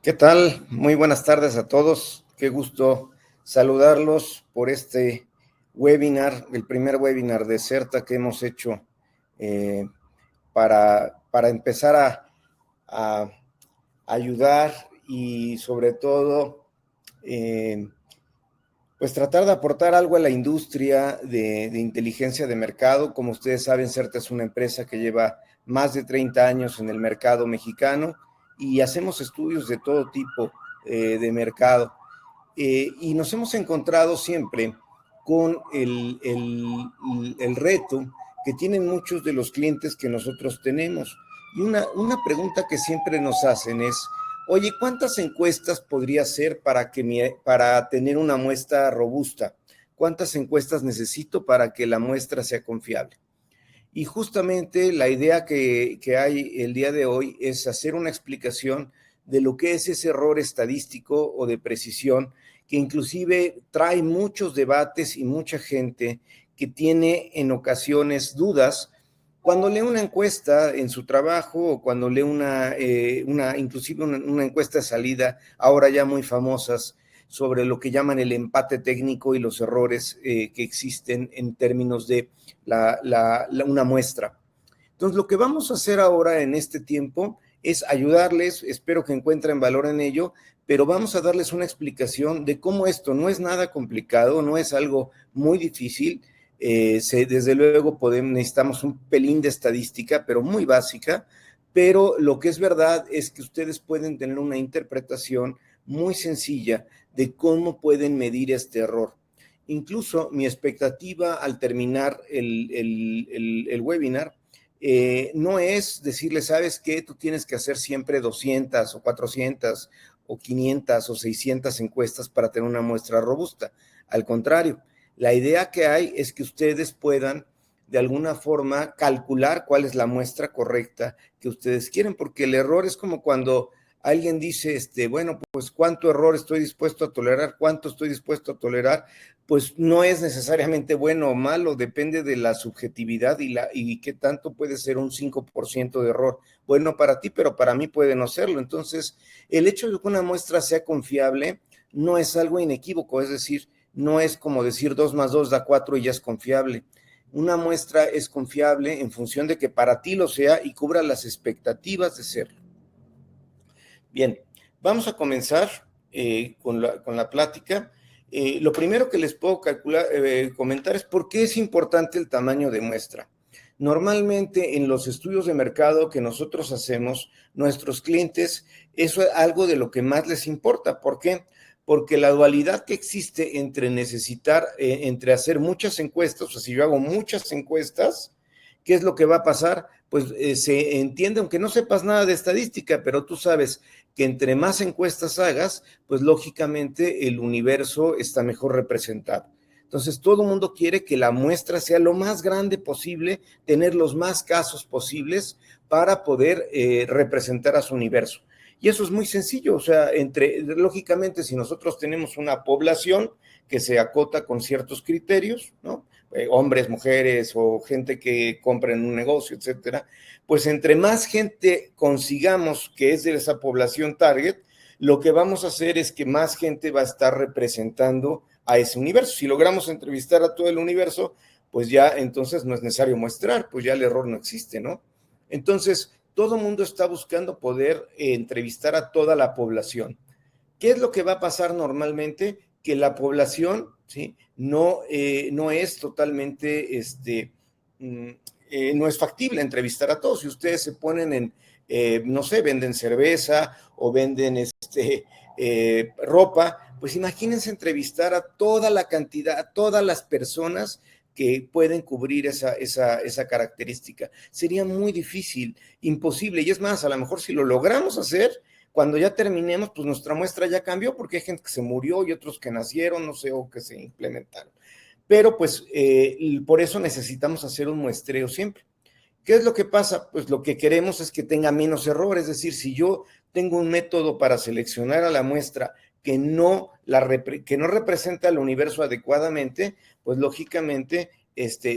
¿Qué tal? Muy buenas tardes a todos. Qué gusto saludarlos por este webinar, el primer webinar de CERTA que hemos hecho eh, para empezar a ayudar y sobre todo pues tratar de aportar algo a la industria de inteligencia de mercado. Como ustedes saben, CERTA es una empresa que lleva más de 30 años en el mercado mexicano y hacemos estudios de todo tipo de mercado. Y nos hemos encontrado siempre con el reto que tienen muchos de los clientes que nosotros tenemos. Y una pregunta que siempre nos hacen es, oye, ¿cuántas encuestas podría hacer para tener una muestra robusta? ¿Cuántas encuestas necesito para que la muestra sea confiable? Y justamente la idea que hay el día de hoy es hacer una explicación de lo que es ese error estadístico o de precisión, que inclusive trae muchos debates y mucha gente que tiene en ocasiones dudas cuando lee una encuesta en su trabajo o cuando lee inclusive una encuesta de salida, ahora ya muy famosas, sobre lo que llaman el empate técnico y los errores que existen en términos de una muestra. Entonces, lo que vamos a hacer ahora en este tiempo es ayudarles, espero que encuentren valor en ello, pero vamos a darles una explicación de cómo esto no es nada complicado, no es algo muy difícil. Desde luego necesitamos un pelín de estadística, pero muy básica, pero lo que es verdad es que ustedes pueden tener una interpretación muy sencilla de cómo pueden medir este error. Incluso mi expectativa al terminar el webinar no es decirle, ¿sabes qué? Tú tienes que hacer siempre 200 o 400 o 500 o 600 encuestas para tener una muestra robusta. Al contrario, la idea que hay es que ustedes puedan de alguna forma calcular cuál es la muestra correcta que ustedes quieren, porque el error es como cuando alguien dice, bueno, pues cuánto error estoy dispuesto a tolerar, cuánto estoy dispuesto a tolerar, pues no es necesariamente bueno o malo, depende de la subjetividad y qué tanto puede ser un 5% de error. Bueno para ti, pero para mí puede no serlo. Entonces, el hecho de que una muestra sea confiable no es algo inequívoco, es decir, no es como decir 2 más 2 da 4 y ya es confiable. Una muestra es confiable en función de que para ti lo sea y cubra las expectativas de serlo. Bien, vamos a comenzar con la plática. Lo primero que les puedo comentar es por qué es importante el tamaño de muestra. Normalmente en los estudios de mercado que nosotros hacemos, nuestros clientes, eso es algo de lo que más les importa. ¿Por qué? Porque la dualidad que existe entre hacer muchas encuestas, o sea, si yo hago muchas encuestas, ¿qué es lo que va a pasar? Pues se entiende, aunque no sepas nada de estadística, pero tú sabes que entre más encuestas hagas, pues lógicamente el universo está mejor representado. Entonces, todo el mundo quiere que la muestra sea lo más grande posible, tener los más casos posibles para poder representar a su universo. Y eso es muy sencillo, o sea, lógicamente, si nosotros tenemos una población que se acota con ciertos criterios, ¿no? Hombres, mujeres o gente que compra en un negocio, etcétera, pues entre más gente consigamos que es de esa población target, lo que vamos a hacer es que más gente va a estar representando a ese universo. Si logramos entrevistar a todo el universo, pues ya entonces no es necesario muestrar, pues ya el error no existe, ¿no? Entonces, todo el mundo está buscando poder entrevistar a toda la población. ¿Qué es lo que va a pasar normalmente? Que la población, ¿sí? No es totalmente, no es factible entrevistar a todos. Si ustedes se ponen no sé, venden cerveza o venden ropa, pues imagínense entrevistar a toda la cantidad, a todas las personas que pueden cubrir esa característica. Sería muy difícil, imposible. Y es más, a lo mejor si lo logramos hacer, cuando ya terminemos, pues nuestra muestra ya cambió porque hay gente que se murió y otros que nacieron, no sé, o que se implementaron. Pero pues por eso necesitamos hacer un muestreo siempre. ¿Qué es lo que pasa? Pues lo que queremos es que tenga menos error, es decir, si yo tengo un método para seleccionar a la muestra que no representa al universo adecuadamente, pues lógicamente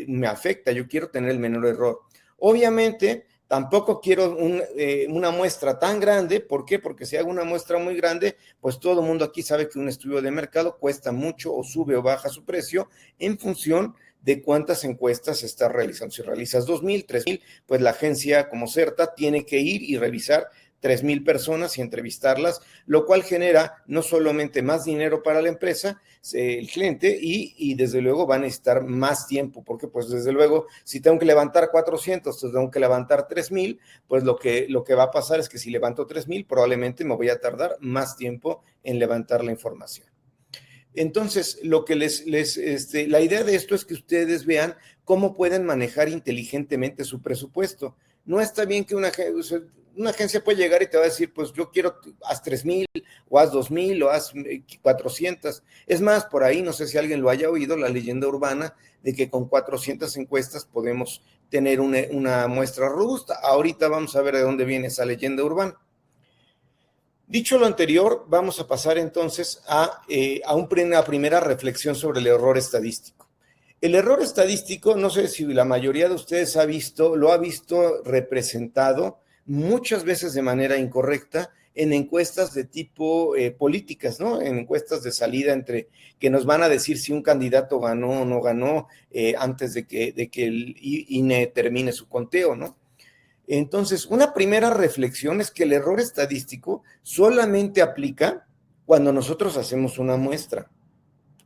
me afecta, yo quiero tener el menor error. Obviamente, Tampoco quiero una muestra tan grande. ¿Por qué? Porque si hago una muestra muy grande, pues todo el mundo aquí sabe que un estudio de mercado cuesta mucho o sube o baja su precio en función de cuántas encuestas se está realizando. Si realizas 2,000, 3,000, pues la agencia como CERTA tiene que ir y revisar 3,000 personas y entrevistarlas, lo cual genera no solamente más dinero para la empresa, el cliente, y desde luego van a necesitar más tiempo, porque pues desde luego, si tengo que levantar 400, entonces tengo que levantar 3,000, pues lo que va a pasar es que si levanto 3,000, probablemente me voy a tardar más tiempo en levantar la información. Entonces, lo que la idea de esto es que ustedes vean cómo pueden manejar inteligentemente su presupuesto. No está bien que una agencia puede llegar y te va a decir, pues yo quiero, haz 3,000, o haz 2,000, o haz 400. Es más, por ahí, no sé si alguien lo haya oído, la leyenda urbana de que con 400 encuestas podemos tener una muestra robusta. Ahorita vamos a ver de dónde viene esa leyenda urbana. Dicho lo anterior, vamos a pasar entonces a una primera reflexión sobre el error estadístico. El error estadístico, no sé si la mayoría de ustedes lo ha visto representado muchas veces de manera incorrecta en encuestas de tipo políticas, ¿no? En encuestas de salida entre que nos van a decir si un candidato ganó o no ganó antes de que el INE termine su conteo, ¿no? Entonces, una primera reflexión es que el error estadístico solamente aplica cuando nosotros hacemos una muestra.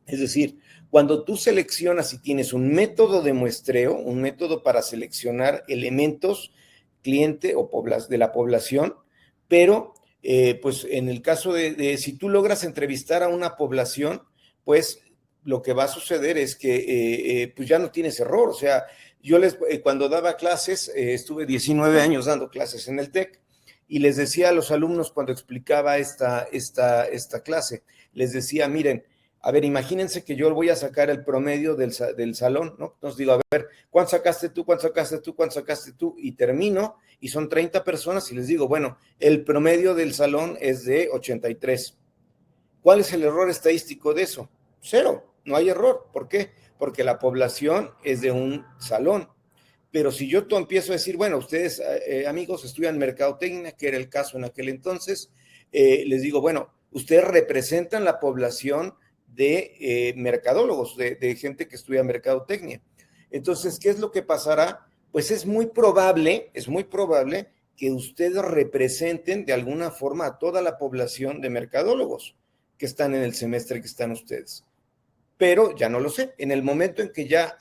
Es decir, cuando tú seleccionas y tienes un método de muestreo, un método para seleccionar elementos cliente o de la población, pero pues en el caso de si tú logras entrevistar a una población, pues lo que va a suceder es que pues ya no tienes error. O sea, yo cuando daba clases, estuve 19 años dando clases en el TEC, y les decía a los alumnos cuando explicaba esta clase, les decía, miren, a ver, imagínense que yo voy a sacar el promedio del salón, ¿no? Entonces digo, a ver, ¿cuánto sacaste tú? ¿Cuánto sacaste tú? ¿Cuánto sacaste tú? Y termino, y son 30 personas, y les digo, bueno, el promedio del salón es de 83. ¿Cuál es el error estadístico de eso? Cero, no hay error. ¿Por qué? Porque la población es de un salón. Pero si yo empiezo a decir, bueno, ustedes, amigos, estudian mercadotecnia, que era el caso en aquel entonces, les digo, bueno, ustedes representan la población de mercadólogos, de gente que estudia mercadotecnia. Entonces, ¿qué es lo que pasará? Pues es muy probable que ustedes representen de alguna forma a toda la población de mercadólogos que están en el semestre que están ustedes. Pero ya no lo sé. En el momento en que ya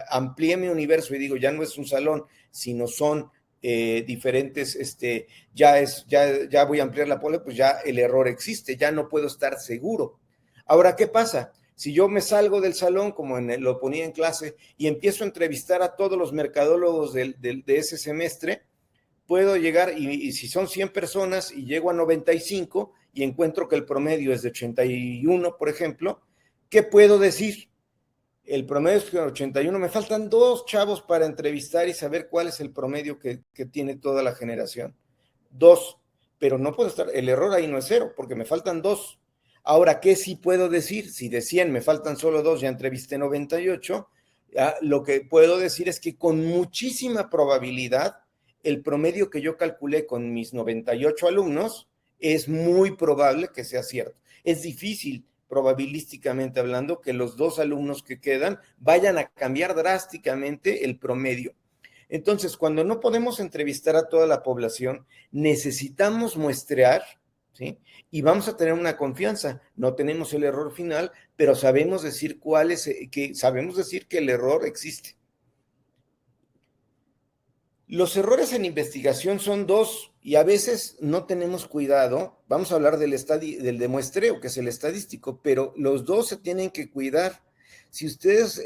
amplié mi universo y digo, ya no es un salón, sino son diferentes, ya voy a ampliar la población, pues ya el error existe, ya no puedo estar seguro. Ahora, ¿qué pasa? Si yo me salgo del salón, como lo ponía en clase, y empiezo a entrevistar a todos los mercadólogos de ese semestre, puedo llegar, y si son 100 personas y llego a 95 y encuentro que el promedio es de 81, por ejemplo, ¿qué puedo decir? El promedio es 81, me faltan 2 chavos para entrevistar y saber cuál es el promedio que tiene toda la generación. 2, pero no puedo estar, el error ahí no es 0, porque me faltan 2. Ahora, ¿qué sí puedo decir? Si de 100 me faltan solo 2, ya entrevisté 98, lo que puedo decir es que con muchísima probabilidad, el promedio que yo calculé con mis 98 alumnos es muy probable que sea cierto. Es difícil, probabilísticamente hablando, que los 2 alumnos que quedan vayan a cambiar drásticamente el promedio. Entonces, cuando no podemos entrevistar a toda la población, necesitamos muestrear, ¿sí? Y vamos a tener una confianza. No tenemos el error final, pero sabemos decir sabemos decir que el error existe. Los errores en investigación son 2 y a veces no tenemos cuidado. Vamos a hablar del demuestreo, que es el estadístico, pero los 2 se tienen que cuidar. Si ustedes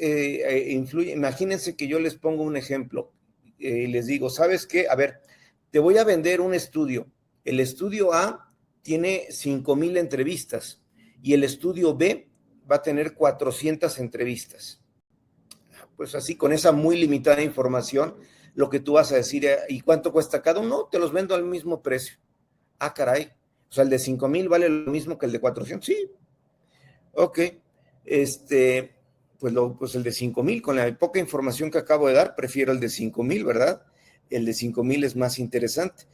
imagínense que yo les pongo un ejemplo y les digo, ¿sabes qué? A ver, te voy a vender un estudio. El estudio A tiene 5,000 entrevistas y el estudio B va a tener 400 entrevistas. Pues así, con esa muy limitada información, lo que tú vas a decir, ¿y cuánto cuesta cada uno? Te los vendo al mismo precio. Ah, caray. O sea, el de 5,000 vale lo mismo que el de 400. Sí. Ok. Pues el de 5,000, con la poca información que acabo de dar, prefiero el de 5,000, ¿verdad? el de 5,000 es más interesante.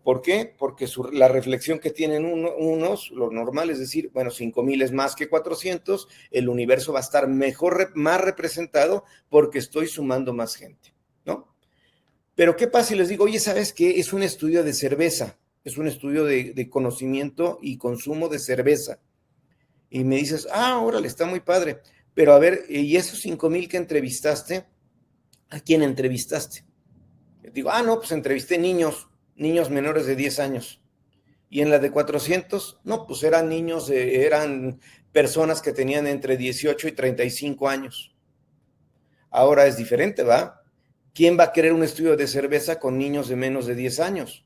¿Por qué? Porque la reflexión que tienen unos, lo normal es decir, bueno, 5,000 es más que 400, el universo va a estar más representado porque estoy sumando más gente, ¿no? Pero ¿qué pasa si les digo, oye, ¿sabes qué? Es un estudio de cerveza, es un estudio de conocimiento y consumo de cerveza. Y me dices, órale, está muy padre. Pero a ver, ¿y esos 5,000 que entrevistaste? ¿A quién entrevistaste? Digo, no, pues entrevisté niños menores de 10 años. Y en la de 400, no, pues eran niños, eran personas que tenían entre 18 y 35 años. Ahora es diferente, ¿va? ¿Quién va a querer un estudio de cerveza con niños de menos de 10 años?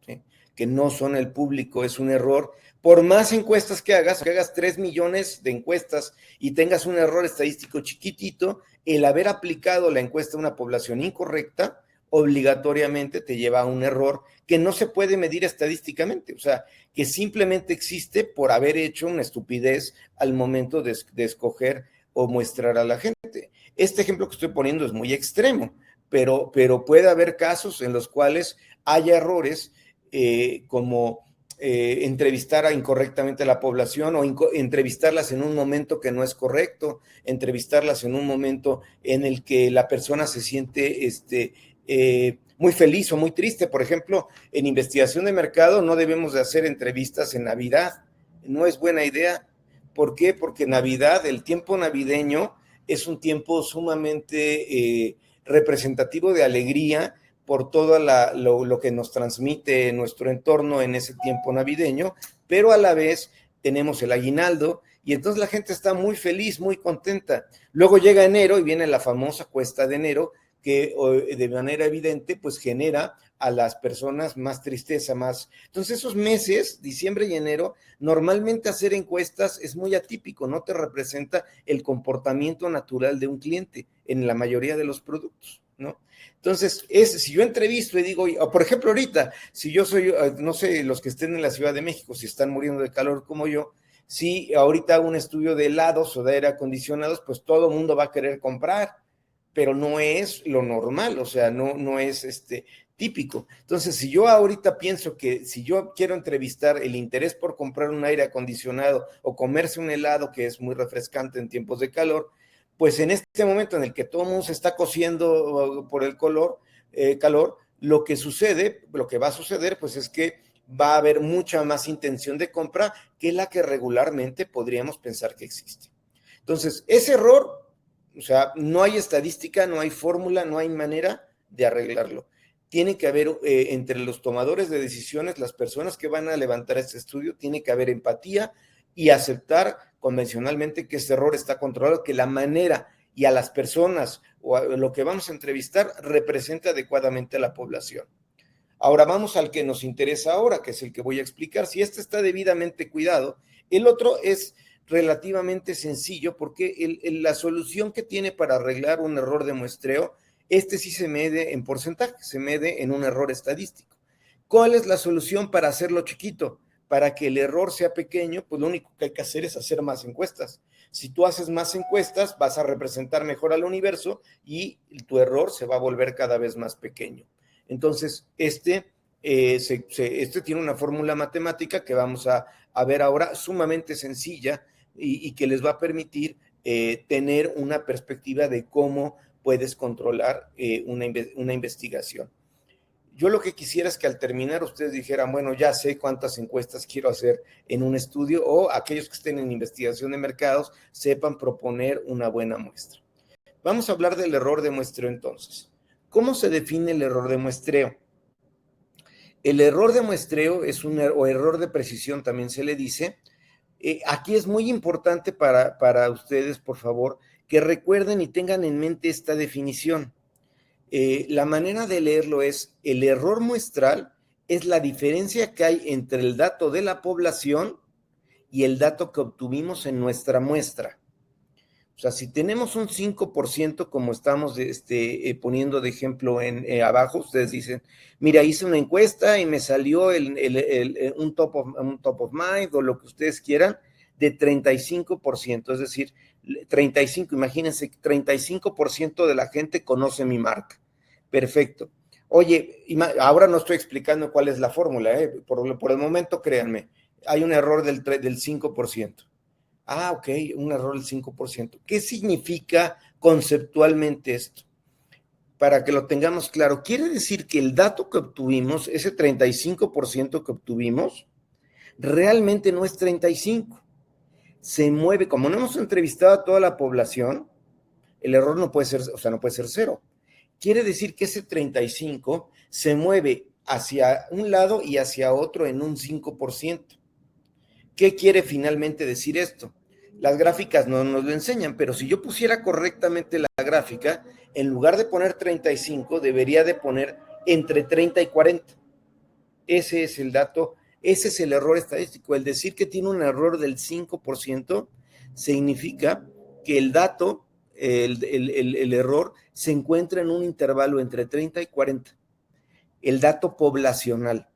¿Sí? Que no son el público, es un error. Por más encuestas que hagas 3 millones de encuestas y tengas un error estadístico chiquitito, el haber aplicado la encuesta a una población incorrecta obligatoriamente te lleva a un error que no se puede medir estadísticamente, o sea, que simplemente existe por haber hecho una estupidez al momento de escoger o muestrar a la gente. Este ejemplo que estoy poniendo es muy extremo, pero puede haber casos en los cuales haya errores como entrevistar incorrectamente a la población o entrevistarlas en un momento que no es correcto, entrevistarlas en un momento en el que la persona se siente muy feliz o muy triste. Por ejemplo, en investigación de mercado no debemos de hacer entrevistas en Navidad, no es buena idea. ¿Por qué? Porque Navidad, el tiempo navideño, es un tiempo sumamente representativo de alegría por todo lo que nos transmite nuestro entorno en ese tiempo navideño, pero a la vez tenemos el aguinaldo y entonces la gente está muy feliz, muy contenta. Luego llega enero y viene la famosa cuesta de enero que de manera evidente pues genera a las personas más tristeza, más. Entonces esos meses, diciembre y enero, normalmente hacer encuestas es muy atípico, no te representa el comportamiento natural de un cliente en la mayoría de los productos, ¿no? Entonces, si yo entrevisto y digo, por ejemplo, ahorita, si yo soy, no sé, los que estén en la Ciudad de México, si están muriendo de calor como yo, si ahorita hago un estudio de helados o de aire acondicionados, pues todo el mundo va a querer comprar, pero no es lo normal, o sea, no es típico. Entonces, si yo ahorita pienso que si yo quiero entrevistar el interés por comprar un aire acondicionado o comerse un helado que es muy refrescante en tiempos de calor, pues en este momento en el que todo el mundo se está cociendo por el calor, lo que va a suceder, pues es que va a haber mucha más intención de compra que la que regularmente podríamos pensar que existe. Entonces, ese error, o sea, no hay estadística, no hay fórmula, no hay manera de arreglarlo. Tiene que haber entre los tomadores de decisiones, las personas que van a levantar este estudio, tiene que haber empatía y aceptar convencionalmente que ese error está controlado, que la manera y a las personas o a lo que vamos a entrevistar representa adecuadamente a la población. Ahora vamos al que nos interesa ahora, que es el que voy a explicar. Si este está debidamente cuidado, el otro es relativamente sencillo porque la solución que tiene para arreglar un error de muestreo, sí se mide en porcentaje, se mide en un error estadístico. ¿Cuál es la solución para hacerlo chiquito? Para que el error sea pequeño, pues lo único que hay que hacer es hacer más encuestas. Si tú haces más encuestas, vas a representar mejor al universo y tu error se va a volver cada vez más pequeño. Entonces, este tiene una fórmula matemática que vamos a ver ahora, sumamente sencilla y que les va a permitir tener una perspectiva de cómo puedes controlar una investigación. Yo lo que quisiera es que al terminar ustedes dijeran, bueno, ya sé cuántas encuestas quiero hacer en un estudio, o aquellos que estén en investigación de mercados sepan proponer una buena muestra. Vamos a hablar del error de muestreo entonces. ¿Cómo se define el error de muestreo? El error de muestreo es o error de precisión también se le dice. Aquí es muy importante para ustedes, por favor, que recuerden y tengan en mente esta definición. La manera de leerlo es: el error muestral es la diferencia que hay entre el dato de la población y el dato que obtuvimos en nuestra muestra. O sea, si tenemos un 5%, como estamos poniendo de ejemplo abajo, ustedes dicen, mira, hice una encuesta y me salió un top of mind o lo que ustedes quieran, de 35%, es decir, 35, imagínense, 35% de la gente conoce mi marca. Perfecto. Oye, ahora no estoy explicando cuál es la fórmula, por el momento créanme, hay un error del 5%. Ah, ok, un error del 5%. ¿Qué significa conceptualmente esto? Para que lo tengamos claro, quiere decir que el dato que obtuvimos, ese 35% que obtuvimos, realmente no es 35. Se mueve, como no hemos entrevistado a toda la población, el error no puede ser, o sea, no puede ser cero. Quiere decir que ese 35 se mueve hacia un lado y hacia otro en un 5%. ¿Qué quiere finalmente decir esto? Las gráficas no nos lo enseñan, pero si yo pusiera correctamente la gráfica, en lugar de poner 35, debería de poner entre 30 y 40. Ese es el dato, ese es el error estadístico. El decir que tiene un error del 5% significa que el dato, el error, se encuentra en un intervalo entre 30 y 40. El dato poblacional.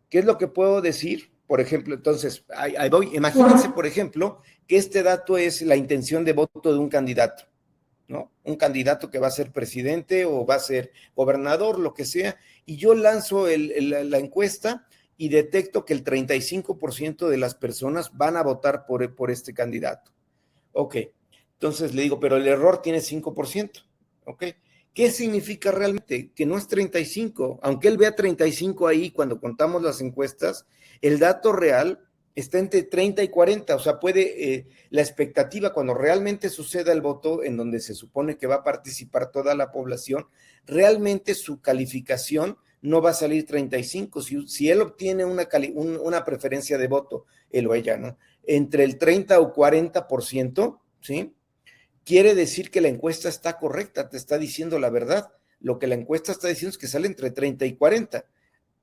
¿Qué es lo que puedo decir? Por ejemplo, entonces, ahí voy. Imagínense, por ejemplo, que este dato es la intención de voto de un candidato, ¿no? Un candidato que va a ser presidente o va a ser gobernador, lo que sea, y yo lanzo la encuesta y detecto que el 35% de las personas van a votar por este candidato. Ok, entonces le digo, pero el error tiene 5%. Ok, ¿qué significa realmente? Que no es 35. Aunque él vea 35 ahí cuando contamos las encuestas, el dato real está entre 30 y 40. O sea, la expectativa cuando realmente suceda el voto, en donde se supone que va a participar toda la población, realmente su calificación no va a salir 35. Si él obtiene una preferencia de voto, él o ella, ¿no? Entre el 30 o 40%, ¿sí? Quiere decir que la encuesta está correcta, te está diciendo la verdad. Lo que la encuesta está diciendo es que sale entre 30 y 40.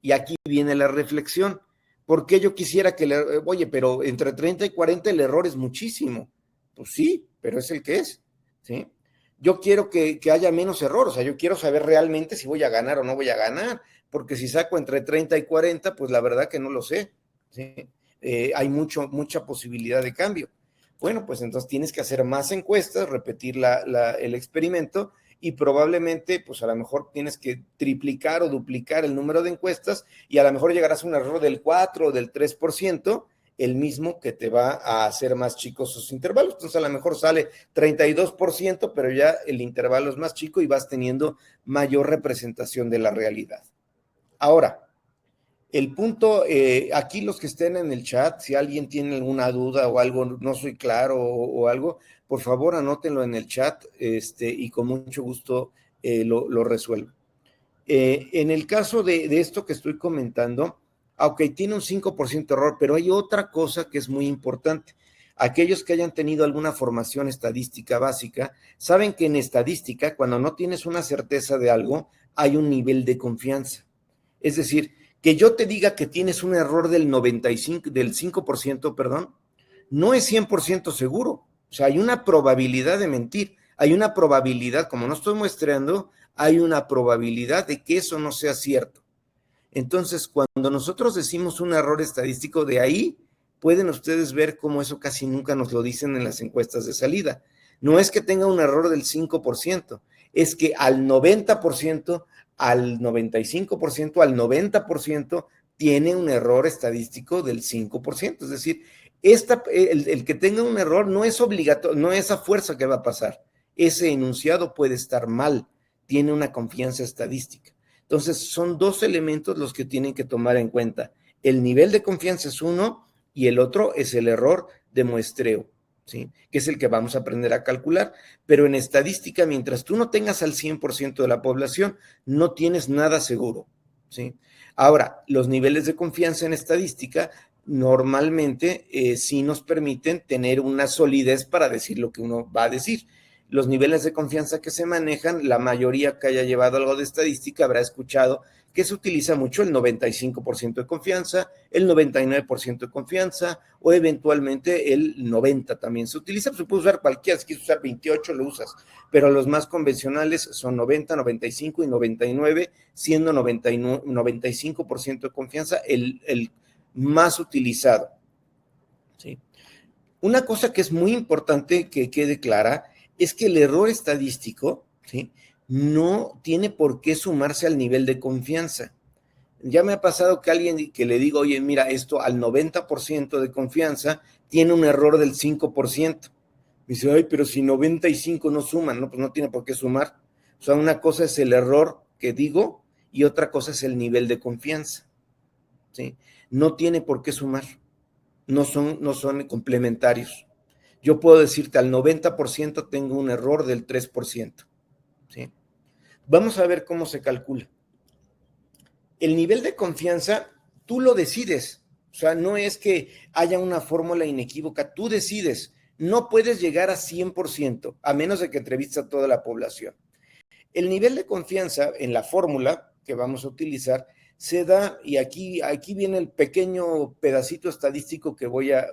Y aquí viene la reflexión. ¿Por qué yo quisiera oye, pero entre 30 y 40 el error es muchísimo? Pues sí, pero es el que es, ¿sí? Yo quiero que haya menos error, o sea, yo quiero saber realmente si voy a ganar o no voy a ganar, porque si saco entre 30 y 40, pues la verdad que no lo sé, ¿sí? Hay mucha posibilidad de cambio. Bueno, pues entonces tienes que hacer más encuestas, repetir el experimento y probablemente, pues a lo mejor tienes que triplicar o duplicar el número de encuestas y a lo mejor llegarás a un error del 4 o del 3%, el mismo que te va a hacer más chicos sus intervalos. Entonces a lo mejor sale 32%, pero ya el intervalo es más chico y vas teniendo mayor representación de la realidad. Ahora, el punto, aquí los que estén en el chat, si alguien tiene alguna duda o algo, no soy claro o algo, por favor anótenlo en el chat y con mucho gusto lo resuelvo. En el caso de esto que estoy comentando, aunque tiene un 5% de error, pero hay otra cosa que es muy importante. Aquellos que hayan tenido alguna formación estadística básica, saben que en estadística, cuando no tienes una certeza de algo, hay un nivel de confianza. Es decir, que yo te diga que tienes un error del 5%, perdón, no es 100% seguro. O sea, hay una probabilidad de mentir, hay una probabilidad, como no estoy muestreando, hay una probabilidad de que eso no sea cierto. Entonces, cuando nosotros decimos un error estadístico, de ahí pueden ustedes ver cómo eso casi nunca nos lo dicen en las encuestas de salida. No es que tenga un error del 5%, es que al 90%, al 95%, al 90% tiene un error estadístico del 5%. Es decir, el que tenga un error no es obligatorio, no es a fuerza que va a pasar. Ese enunciado puede estar mal, tiene una confianza estadística. Entonces, son dos elementos los que tienen que tomar en cuenta. El nivel de confianza es uno y el otro es el error de muestreo, ¿sí? Que es el que vamos a aprender a calcular. Pero en estadística, mientras tú no tengas al 100% de la población, no tienes nada seguro, ¿sí? Ahora, los niveles de confianza en estadística normalmente sí nos permiten tener una solidez para decir lo que uno va a decir. Los niveles de confianza que se manejan, la mayoría que haya llevado algo de estadística habrá escuchado que se utiliza mucho el 95% de confianza, el 99% de confianza o eventualmente el 90% también se utiliza. Se puede usar cualquiera, si quieres usar 28 lo usas, pero los más convencionales son 90, 95 y 99, siendo 95% de confianza el más utilizado. ¿Sí? Una cosa que es muy importante que quede clara es que el error estadístico, ¿sí?, no tiene por qué sumarse al nivel de confianza. Ya me ha pasado que alguien que le digo, oye, mira, esto al 90% de confianza tiene un error del 5%. Me dice, ay, pero si 95 no suman, no, pues no tiene por qué sumar. O sea, una cosa es el error que digo y otra cosa es el nivel de confianza. ¿Sí? No tiene por qué sumar, no son complementarios. Yo puedo decirte al 90% tengo un error del 3%. ¿Sí? Vamos a ver cómo se calcula. El nivel de confianza, tú lo decides. O sea, no es que haya una fórmula inequívoca, tú decides. No puedes llegar a 100%, a menos de que entrevistes a toda la población. El nivel de confianza en la fórmula que vamos a utilizar se da, y aquí viene el pequeño pedacito estadístico que voy a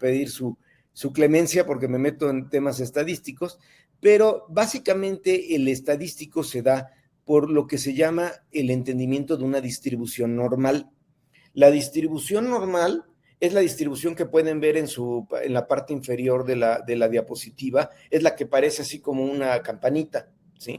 pedir su clemencia porque me meto en temas estadísticos, pero básicamente el estadístico se da por lo que se llama el entendimiento de una distribución normal. La distribución normal es la distribución que pueden ver en la parte inferior de la diapositiva, es la que parece así como una campanita, ¿sí?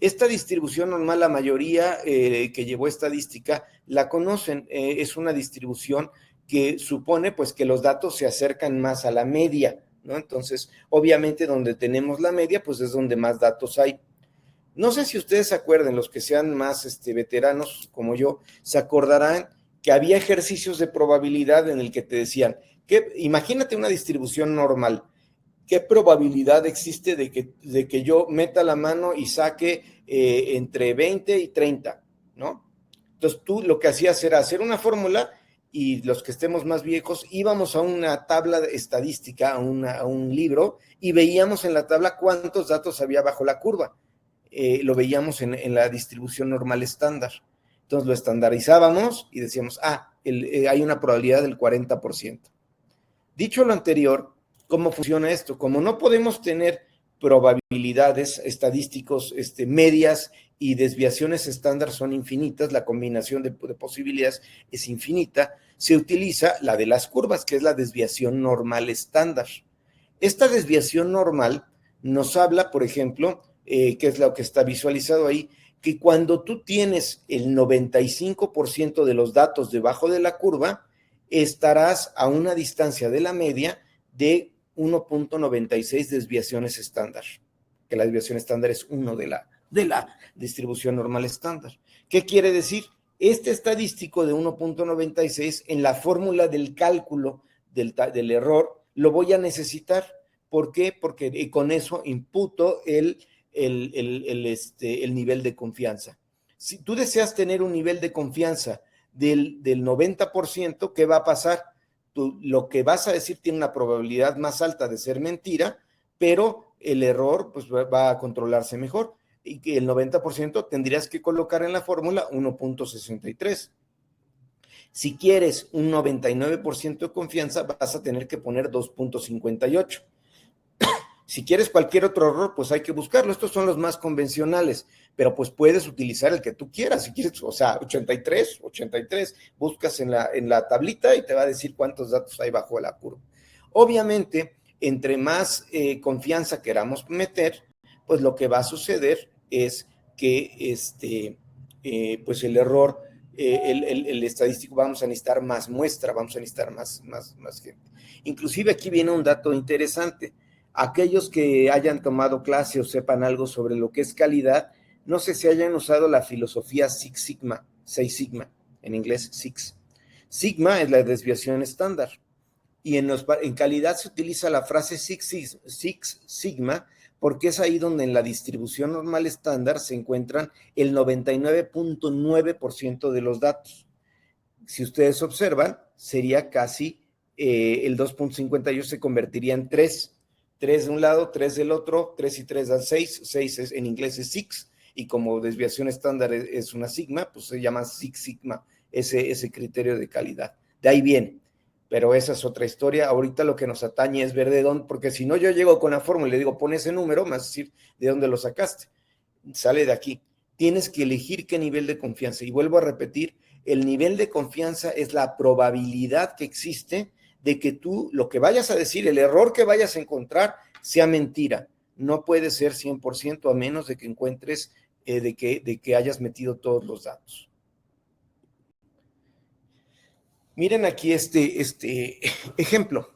Esta distribución normal, la mayoría que llevó estadística la conocen, es una distribución que supone pues que los datos se acercan más a la media, ¿no? Entonces, obviamente donde tenemos la media, pues es donde más datos hay. No sé si ustedes se acuerdan, los que sean más veteranos como yo, se acordarán que había ejercicios de probabilidad en el que te decían, imagínate una distribución normal, ¿qué probabilidad existe de que yo meta la mano y saque entre 20 y 30, ¿no? Entonces tú lo que hacías era hacer una fórmula y los que estemos más viejos íbamos a una tabla estadística, a un libro, y veíamos en la tabla cuántos datos había bajo la curva. Lo veíamos en la distribución normal estándar. Entonces lo estandarizábamos y decíamos, hay una probabilidad del 40%. Dicho lo anterior, ¿cómo funciona esto? Como no podemos tener probabilidades estadísticos medias y desviaciones estándar son infinitas, la combinación de posibilidades es infinita, se utiliza la de las curvas, que es la desviación normal estándar. Esta desviación normal nos habla, por ejemplo, que es lo que está visualizado ahí, que cuando tú tienes el 95% de los datos debajo de la curva, estarás a una distancia de la media de 1.96 desviaciones estándar, que la desviación estándar es 1 de la distribución normal estándar. ¿Qué quiere decir? Este estadístico de 1.96 en la fórmula del cálculo del error lo voy a necesitar. ¿Por qué? Porque con eso imputo el nivel de confianza. Si tú deseas tener un nivel de confianza del 90%, ¿qué va a pasar? Lo que vas a decir tiene una probabilidad más alta de ser mentira, pero el error pues, va a controlarse mejor. Y que el 90% tendrías que colocar en la fórmula 1.63. Si quieres un 99% de confianza, vas a tener que poner 2.58. Si quieres cualquier otro error, pues hay que buscarlo. Estos son los más convencionales, pero pues puedes utilizar el que tú quieras. Si quieres, o sea, 83, buscas en la tablita y te va a decir cuántos datos hay bajo la curva. Obviamente, entre más confianza queramos meter, pues lo que va a suceder es que pues el error, el estadístico, vamos a necesitar más muestra, vamos a necesitar más gente. Inclusive aquí viene un dato interesante. Aquellos que hayan tomado clase o sepan algo sobre lo que es calidad, no sé si hayan usado la filosofía Six Sigma, 6 Sigma, en inglés Six. Sigma es la desviación estándar y en calidad se utiliza la frase Six Sigma porque es ahí donde en la distribución normal estándar se encuentran el 99.9% de los datos. Si ustedes observan, sería casi el 2.58 se convertiría en 3. 3 de un lado, 3 del otro, 3 y 3 dan 6, 6 en inglés es six, y como desviación estándar es una sigma, pues se llama Six Sigma, ese criterio de calidad. De ahí viene, pero esa es otra historia. Ahorita lo que nos atañe es ver de dónde, porque si no yo llego con la fórmula y le digo, pon ese número, me vas a decir de dónde lo sacaste. Sale de aquí. Tienes que elegir qué nivel de confianza. Y vuelvo a repetir, el nivel de confianza es la probabilidad que existe de que tú lo que vayas a decir, el error que vayas a encontrar, sea mentira. No puede ser 100% a menos de que encuentres de que hayas metido todos los datos. Miren aquí este ejemplo.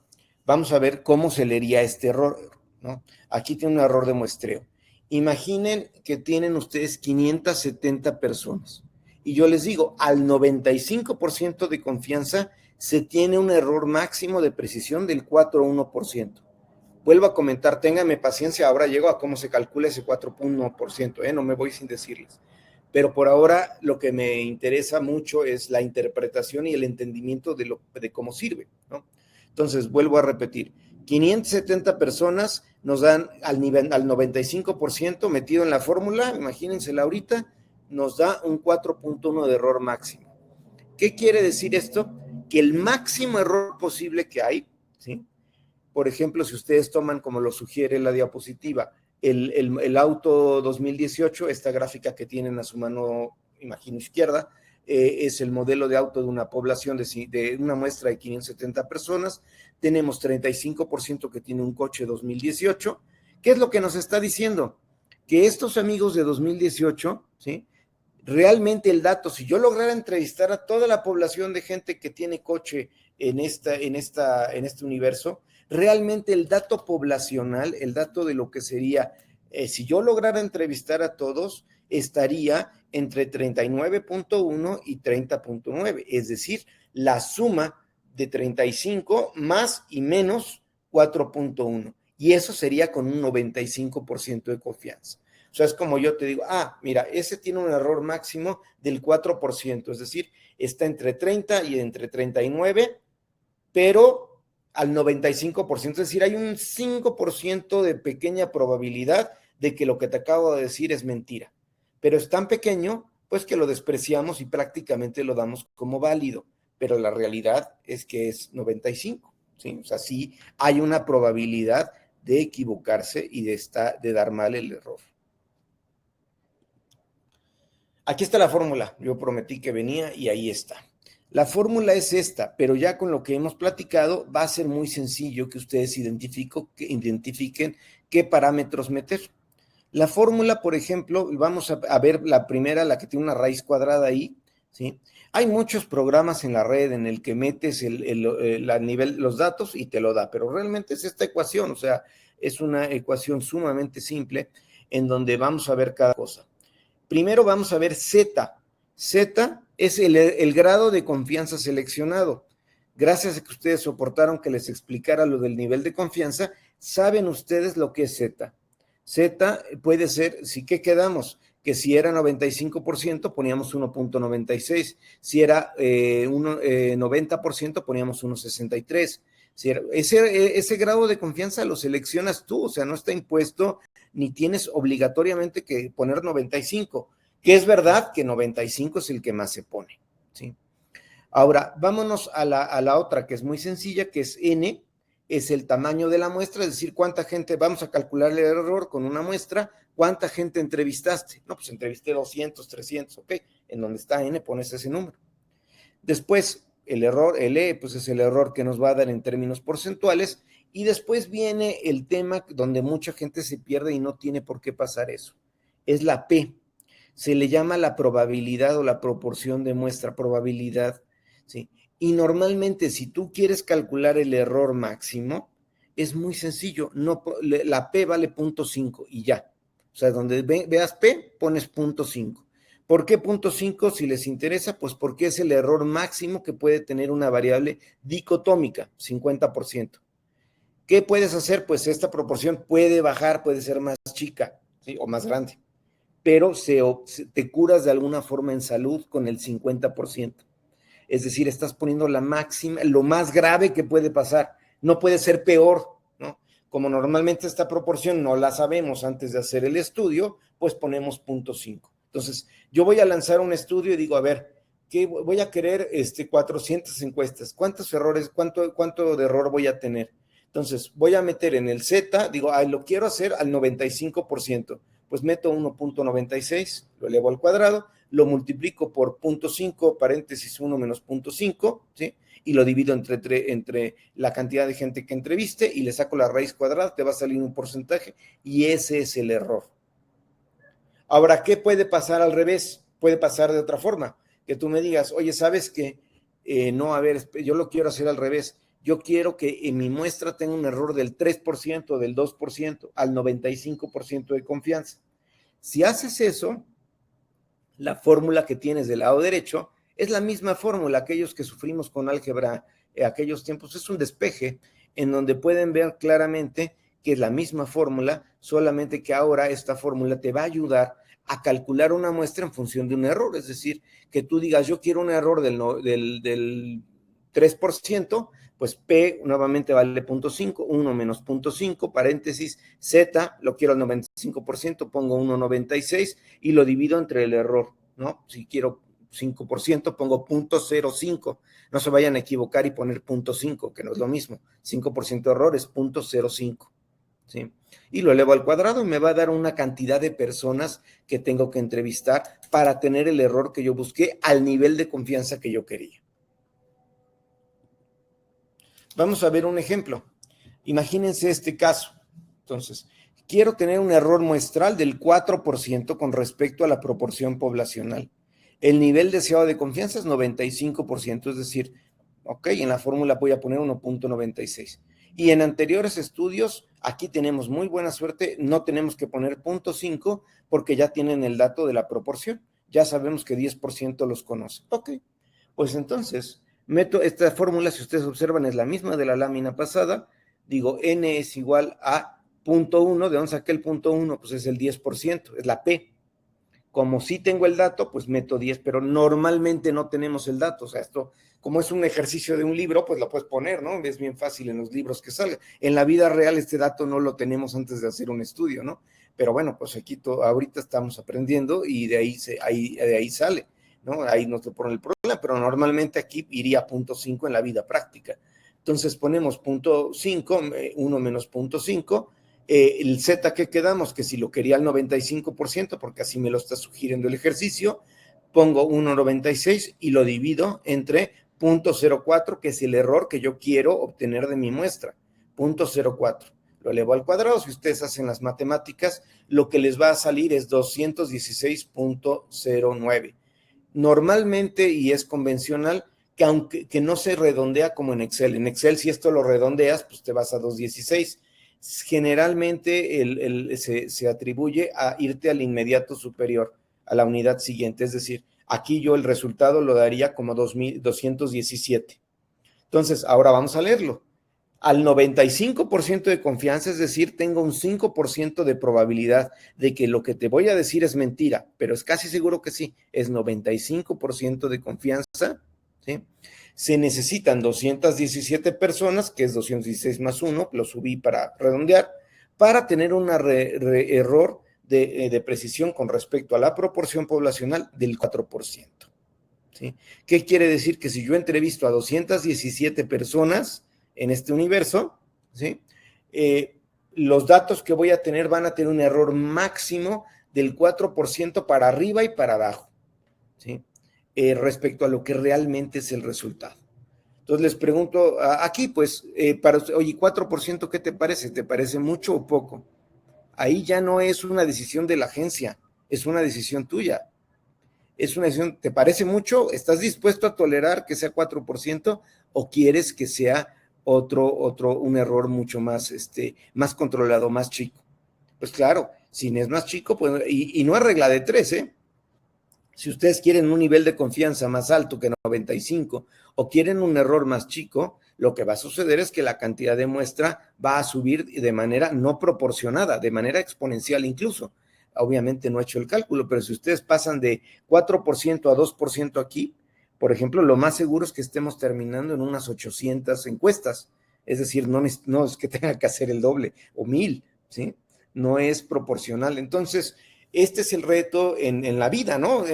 Vamos a ver cómo se leería este error, ¿no? Aquí tiene un error de muestreo. Imaginen que tienen ustedes 570 personas. Y yo les digo, al 95% de confianza se tiene un error máximo de precisión del 4,1%. Vuelvo a comentar, ténganme paciencia, ahora llego a cómo se calcula ese 4,1%, no me voy sin decirles. Pero por ahora lo que me interesa mucho es la interpretación y el entendimiento de cómo sirve, ¿no? Entonces, vuelvo a repetir, 570 personas nos dan al 95% metido en la fórmula, imagínensela ahorita, nos da un 4,1 de error máximo. ¿Qué quiere decir esto? Que el máximo error posible que hay, ¿sí? Por ejemplo, si ustedes toman, como lo sugiere la diapositiva, el auto 2018, esta gráfica que tienen a su mano, imagino, izquierda, es el modelo de auto de una población de una muestra de 570 personas. Tenemos 35% que tiene un coche 2018. ¿Qué es lo que nos está diciendo? Que estos amigos de 2018, ¿sí? Realmente el dato, si yo lograra entrevistar a toda la población de gente que tiene coche en este universo, realmente el dato poblacional, el dato de lo que sería, si yo lograra entrevistar a todos, estaría entre 39,1 y 30,9, es decir, la suma de 35 más y menos 4,1, y eso sería con un 95% de confianza. O sea, es como yo te digo, mira, ese tiene un error máximo del 4%, es decir, está entre 30 y entre 39, pero al 95%, es decir, hay un 5% de pequeña probabilidad de que lo que te acabo de decir es mentira, pero es tan pequeño, pues que lo despreciamos y prácticamente lo damos como válido, pero la realidad es que es 95, ¿sí? O sea, sí hay una probabilidad de equivocarse y de dar mal el error. Aquí está la fórmula, yo prometí que venía y ahí está. La fórmula es esta, pero ya con lo que hemos platicado va a ser muy sencillo que ustedes identifiquen qué parámetros meter. La fórmula, por ejemplo, vamos a ver la primera, la que tiene una raíz cuadrada ahí, ¿sí? Hay muchos programas en la red en el que metes los datos y te lo da, pero realmente es esta ecuación, o sea, es una ecuación sumamente simple en donde vamos a ver cada cosa. Primero vamos a ver Z. Z es el grado de confianza seleccionado. Gracias a que ustedes soportaron que les explicara lo del nivel de confianza, saben ustedes lo que es Z. Z puede ser, ¿qué quedamos? Que si era 95% poníamos 1,96. Si era 90% poníamos 1,63. Si ese grado de confianza lo seleccionas tú, o sea, no está impuesto ni tienes obligatoriamente que poner 95, que es verdad que 95 es el que más se pone, ¿sí? Ahora, vámonos a la otra, que es muy sencilla, que es N, es el tamaño de la muestra, es decir, cuánta gente, vamos a calcular el error con una muestra, cuánta gente entrevistaste. No, pues entrevisté 200, 300, ok, en donde está N pones ese número. Después, el error, el E, pues es el error que nos va a dar en términos porcentuales, y después viene el tema donde mucha gente se pierde y no tiene por qué pasar eso. Es la P. Se le llama la probabilidad o la proporción de muestra, probabilidad, ¿sí? Y normalmente si tú quieres calcular el error máximo, es muy sencillo. No, la P vale 0,5 y ya. O sea, donde veas P, pones 0,5. ¿Por qué 0,5? Si les interesa, pues porque es el error máximo que puede tener una variable dicotómica, 50%. ¿Qué puedes hacer? Pues esta proporción puede bajar, puede ser más chica, ¿sí? O más grande, pero te curas de alguna forma en salud con el 50%. Es decir, estás poniendo la máxima, lo más grave que puede pasar. No puede ser peor, ¿no? Como normalmente esta proporción no la sabemos antes de hacer el estudio, pues ponemos 0,5. Entonces, yo voy a lanzar un estudio y digo, a ver, ¿qué voy a querer 400 encuestas? ¿Cuántos errores, cuánto de error voy a tener? Entonces, voy a meter en el Z, digo, lo quiero hacer al 95%. Pues meto 1,96, lo elevo al cuadrado, lo multiplico por 0,5, paréntesis 1 menos 0,5, ¿sí? y lo divido entre la cantidad de gente que entreviste y le saco la raíz cuadrada, te va a salir un porcentaje y ese es el error. Ahora, ¿qué puede pasar al revés? Puede pasar de otra forma, que tú me digas, oye, ¿sabes qué? No, a ver, yo lo quiero hacer al revés. Yo quiero que en mi muestra tenga un error del 3%, del 2%, al 95% de confianza. Si haces eso, la fórmula que tienes del lado derecho es la misma fórmula. Aquellos que sufrimos con álgebra aquellos tiempos, es un despeje en donde pueden ver claramente que es la misma fórmula, solamente que ahora esta fórmula te va a ayudar a calcular una muestra en función de un error. Es decir, que tú digas, yo quiero un error del 3%, pues P nuevamente vale 0.5, 1 menos 0.5, paréntesis, Z, lo quiero al 95%, pongo 1,96 y lo divido entre el error, ¿no? Si quiero 5%, pongo 0.05. No se vayan a equivocar y poner 0.5, que no es lo mismo. 5% de error es 0.05. ¿Sí? Y lo elevo al cuadrado y me va a dar una cantidad de personas que tengo que entrevistar para tener el error que yo busqué al nivel de confianza que yo quería. Vamos a ver un ejemplo. Imagínense este caso. Entonces, quiero tener un error muestral del 4% con respecto a la proporción poblacional. El nivel deseado de confianza es 95%, es decir, ok, en la fórmula voy a poner 1.96. Y en anteriores estudios, aquí tenemos muy buena suerte, no tenemos que poner 0.5 porque ya tienen el dato de la proporción. Ya sabemos que 10% los conoce. Ok, pues entonces, meto esta fórmula, si ustedes observan, es la misma de la lámina pasada. Digo, n es igual a 0.1, ¿de dónde saqué el 0.1? Pues es el 10%, es la P. Como sí tengo el dato, pues meto 10, pero normalmente no tenemos el dato. O sea, esto, como es un ejercicio de un libro, pues lo puedes poner, ¿no? Es bien fácil en los libros que salga. En la vida real este dato no lo tenemos antes de hacer un estudio, ¿no? Pero bueno, pues aquí ahorita estamos aprendiendo y de ahí sale, ¿no? Ahí nos lo pone el problema, pero normalmente aquí iría 0.5 en la vida práctica. Entonces ponemos 0.5, 1 menos 0.5, el Z que quedamos, que si lo quería al 95%, porque así me lo está sugiriendo el ejercicio, pongo 1,96 y lo divido entre 0.04, que es el error que yo quiero obtener de mi muestra, 0.04. Lo elevo al cuadrado, si ustedes hacen las matemáticas, lo que les va a salir es 216.09. Normalmente, y es convencional, que aunque que no se redondea como en Excel si esto lo redondeas, pues te vas a 216. Generalmente se atribuye a irte al inmediato superior, a la unidad siguiente, es decir, aquí yo el resultado lo daría como 217. Entonces, ahora vamos a leerlo. Al 95% de confianza, es decir, tengo un 5% de probabilidad de que lo que te voy a decir es mentira, pero es casi seguro que sí, es 95% de confianza, ¿sí? Se necesitan 217 personas, que es 216 más 1, lo subí para redondear, para tener un error de precisión con respecto a la proporción poblacional del 4%. ¿Sí? ¿Qué quiere decir? Que si yo entrevisto a 217 personas en este universo, ¿sí? Los datos que voy a tener van a tener un error máximo del 4% para arriba y para abajo, ¿sí? Respecto a lo que realmente es el resultado. Entonces les pregunto aquí, pues, para usted, oye, 4%, ¿qué te parece? ¿Te parece mucho o poco? Ahí ya no es una decisión de la agencia, es una decisión tuya. Es una decisión, ¿te parece mucho? ¿Estás dispuesto a tolerar que sea 4% o quieres que sea un error mucho más, más controlado, más chico? Pues claro, si es más chico, pues, y no es regla de 3, ¿eh? Si ustedes quieren un nivel de confianza más alto que 95 o quieren un error más chico, lo que va a suceder es que la cantidad de muestra va a subir de manera no proporcionada, de manera exponencial incluso. Obviamente no he hecho el cálculo, pero si ustedes pasan de 4% a 2% aquí, por ejemplo, lo más seguro es que estemos terminando en unas 800 encuestas. Es decir, no es que tenga que hacer el doble o 1000, ¿sí? No es proporcional. Entonces, este es el reto en la vida, ¿no?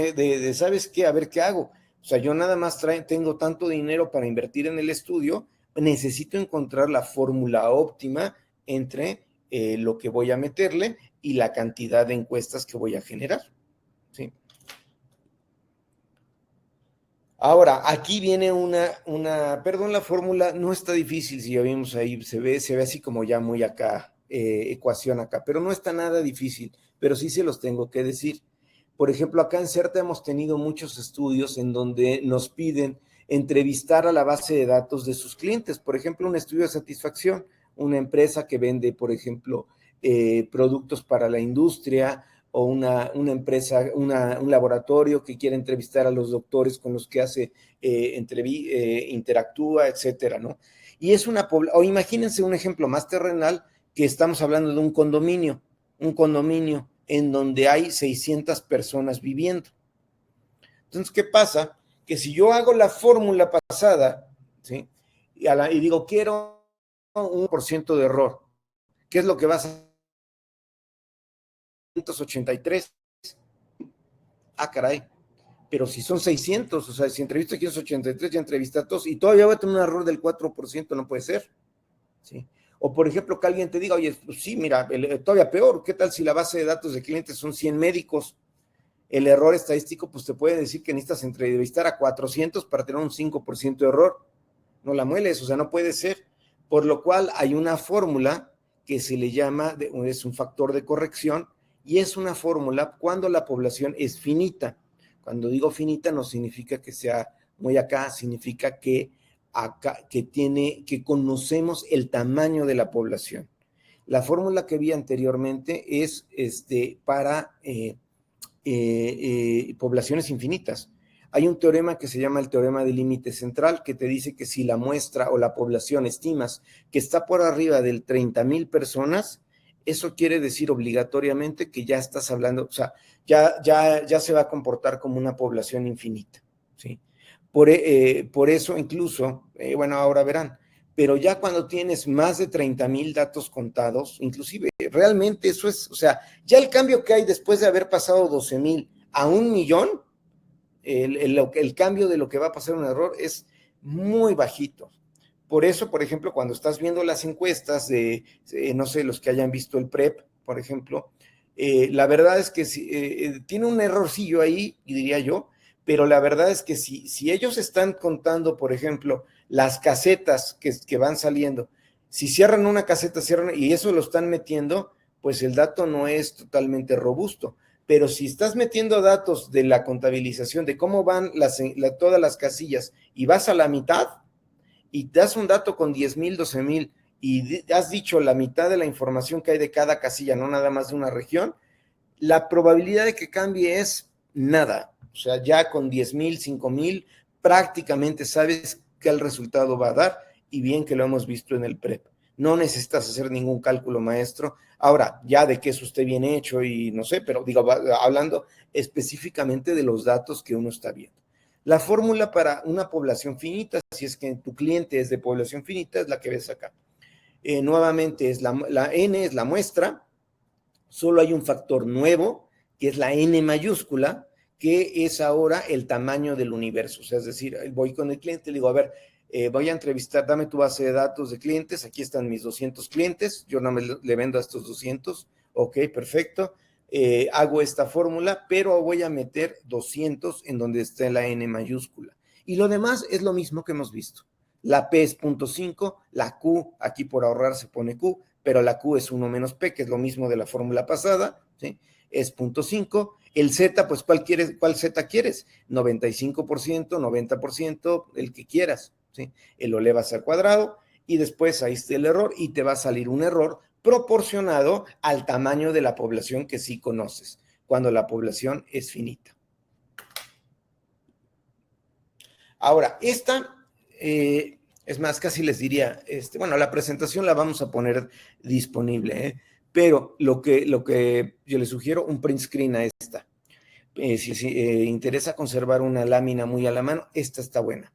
¿Sabes qué? A ver qué hago. O sea, yo nada más tengo tanto dinero para invertir en el estudio, necesito encontrar la fórmula óptima entre lo que voy a meterle y la cantidad de encuestas que voy a generar, ¿sí? Ahora, aquí viene perdón, la fórmula no está difícil, si ya vimos ahí, se ve así como ya muy acá, ecuación acá, pero no está nada difícil, pero sí se los tengo que decir. Por ejemplo, acá en CERTA hemos tenido muchos estudios en donde nos piden entrevistar a la base de datos de sus clientes. Por ejemplo, un estudio de satisfacción, una empresa que vende, por ejemplo, productos para la industria, o una empresa, un laboratorio que quiere entrevistar a los doctores con los que hace, interactúa, etcétera, ¿no? Y es o imagínense un ejemplo más terrenal, que estamos hablando de un condominio en donde hay 600 personas viviendo. Entonces, ¿qué pasa? Que si yo hago la fórmula pasada, ¿sí? Y digo, quiero un 1% de error, ¿qué es lo que vas a 583? Ah, caray. Pero si son 600, o sea, si entrevisto a 583, ya entrevisté a todos, y todavía voy a tener un error del 4%, no puede ser, ¿sí? O, por ejemplo, que alguien te diga, oye, pues sí, mira, todavía peor, ¿qué tal si la base de datos de clientes son 100 médicos? El error estadístico, pues te puede decir que necesitas entrevistar a 400 para tener un 5% de error. No la mueles, o sea, no puede ser. Por lo cual hay una fórmula que se le llama, es un factor de corrección, y es una fórmula cuando la población es finita. Cuando digo finita no significa que sea muy acá, significa que acá, que conocemos el tamaño de la población. La fórmula que vi anteriormente es para poblaciones infinitas. Hay un teorema que se llama el teorema del límite central, que te dice que si la muestra o la población estimas que está por arriba del 30,000 personas, eso quiere decir obligatoriamente que ya estás hablando, o sea, ya se va a comportar como una población infinita, ¿sí? Por eso incluso, bueno, ahora verán, pero ya cuando tienes más de 30,000 datos contados, inclusive realmente eso es, o sea, ya el cambio que hay después de haber pasado 12,000 a 1,000,000, el cambio de lo que va a pasar un error es muy bajito. Por eso, por ejemplo, cuando estás viendo las encuestas de, no sé, los que hayan visto el PREP, por ejemplo, la verdad es que tiene un errorcillo ahí, diría yo, pero la verdad es que si ellos están contando, por ejemplo, las casetas que van saliendo, si cierran una caseta, cierran, y eso lo están metiendo, pues el dato no es totalmente robusto. Pero si estás metiendo datos de la contabilización, de cómo van todas las casillas, y vas a la mitad, y te das un dato con 10,000, 12,000, y has dicho la mitad de la información que hay de cada casilla, no nada más de una región, la probabilidad de que cambie es nada. O sea, ya con 10,000, 5,000, prácticamente sabes qué el resultado va a dar, y bien que lo hemos visto en el PREP. No necesitas hacer ningún cálculo maestro. Ahora, ya de que eso esté bien hecho y no sé, pero digo, hablando específicamente de los datos que uno está viendo. La fórmula para una población finita, si es que tu cliente es de población finita, es la que ves acá. Nuevamente, la N es la muestra. Solo hay un factor nuevo, que es la N mayúscula, que es ahora el tamaño del universo. O sea, es decir, voy con el cliente y le digo, a ver, voy a entrevistar, dame tu base de datos de clientes, aquí están mis 200 clientes, yo no le vendo a estos 200, ok, perfecto, hago esta fórmula, pero voy a meter 200 en donde esté la N mayúscula. Y lo demás es lo mismo que hemos visto. La P es 0.5, la Q, aquí por ahorrar se pone Q, pero la Q es 1 menos P, que es lo mismo de la fórmula pasada, ¿sí? Es 0.5. El Z, pues, ¿cuál Z quieres? 95%, 90%, el que quieras, ¿sí? Lo elevas al cuadrado y después ahí está el error y te va a salir un error proporcionado al tamaño de la población que sí conoces, cuando la población es finita. Ahora, es más, casi les diría, bueno, la presentación la vamos a poner disponible, ¿eh? Pero lo que yo les sugiero, un print screen a esta. Si interesa conservar una lámina muy a la mano, esta está buena.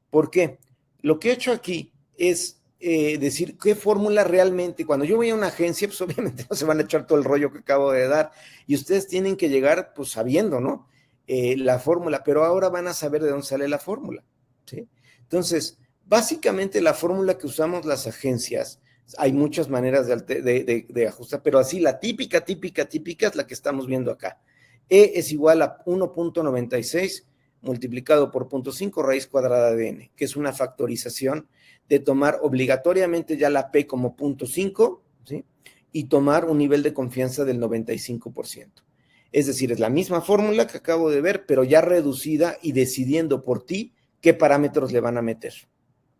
¿Por qué? Lo que he hecho aquí es decir qué fórmula realmente, cuando yo voy a una agencia, pues obviamente no se van a echar todo el rollo que acabo de dar, y ustedes tienen que llegar pues sabiendo, ¿no? La fórmula, pero ahora van a saber de dónde sale la fórmula, ¿sí? Entonces, básicamente la fórmula que usamos las agencias, hay muchas maneras de ajustar, pero así la típica es la que estamos viendo acá. E es igual a 1.96 multiplicado por 0.5 raíz cuadrada de n, que es una factorización de tomar obligatoriamente ya la P como 0.5, ¿sí? Y tomar un nivel de confianza del 95%. Es decir, es la misma fórmula que acabo de ver, pero ya reducida y decidiendo por ti qué parámetros le van a meter,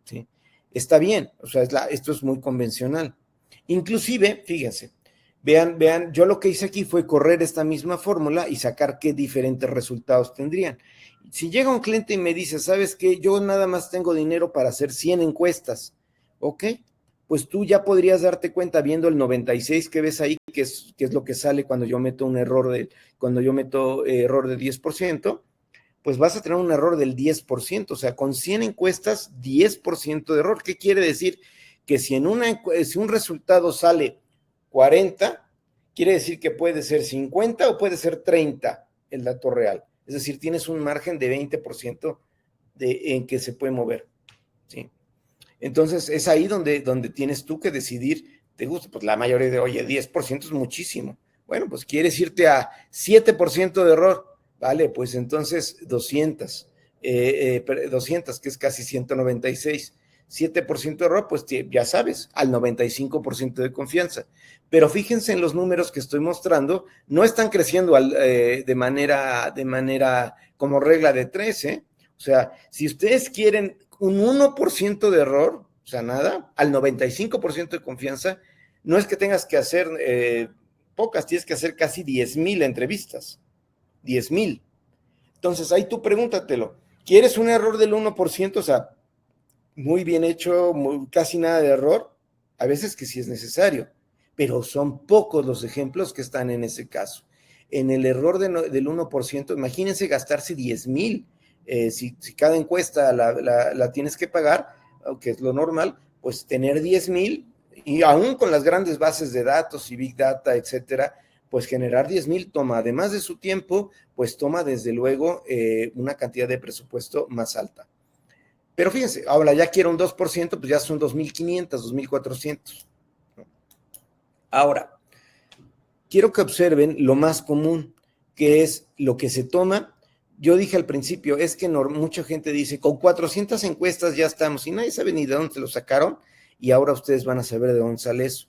¿sí? Está bien, o sea, esto es muy convencional. Inclusive, fíjense, vean, yo lo que hice aquí fue correr esta misma fórmula y sacar qué diferentes resultados tendrían. Si llega un cliente y me dice, ¿sabes qué? Yo nada más tengo dinero para hacer 100 encuestas, ¿ok? Pues tú ya podrías darte cuenta viendo el 96 que ves ahí, que es lo que sale cuando yo meto un error error de 10%, pues vas a tener un error del 10%, o sea, con 100 encuestas, 10% de error. ¿Qué quiere decir? Que si si un resultado sale 40, quiere decir que puede ser 50 o puede ser 30 el dato real. Es decir, tienes un margen de 20% en que se puede mover, ¿sí? Entonces, es ahí donde tienes tú que decidir, ¿te gusta? Pues la mayoría de, oye, 10% es muchísimo. Bueno, pues quieres irte a 7% de error, ¿vale? Pues entonces 200, 200, que es casi 196. 7% de error, pues ya sabes, al 95% de confianza. Pero fíjense en los números que estoy mostrando, no están creciendo de manera como regla de 3, ¿eh? O sea, si ustedes quieren un 1% de error, o sea, nada, al 95% de confianza, no es que tengas que hacer pocas, tienes que hacer casi 10,000 entrevistas. 10,000. Entonces, ahí tú pregúntatelo. ¿Quieres un error del 1%? O sea, muy bien hecho, casi nada de error. A veces que sí es necesario, pero son pocos los ejemplos que están en ese caso. En el error del 1%, imagínense gastarse 10,000. Si cada encuesta la tienes que pagar, que es lo normal, pues tener 10,000, y aún con las grandes bases de datos y Big Data, etcétera, pues generar 10,000 toma, además de su tiempo, pues toma desde luego una cantidad de presupuesto más alta. Pero fíjense, ahora ya quiero un 2%, pues ya son 2,500, 2,400. Ahora, quiero que observen lo más común, que es lo que se toma. Yo dije al principio, es que mucha gente dice, con 400 encuestas ya estamos, y nadie sabe ni de dónde se lo sacaron, y ahora ustedes van a saber de dónde sale eso.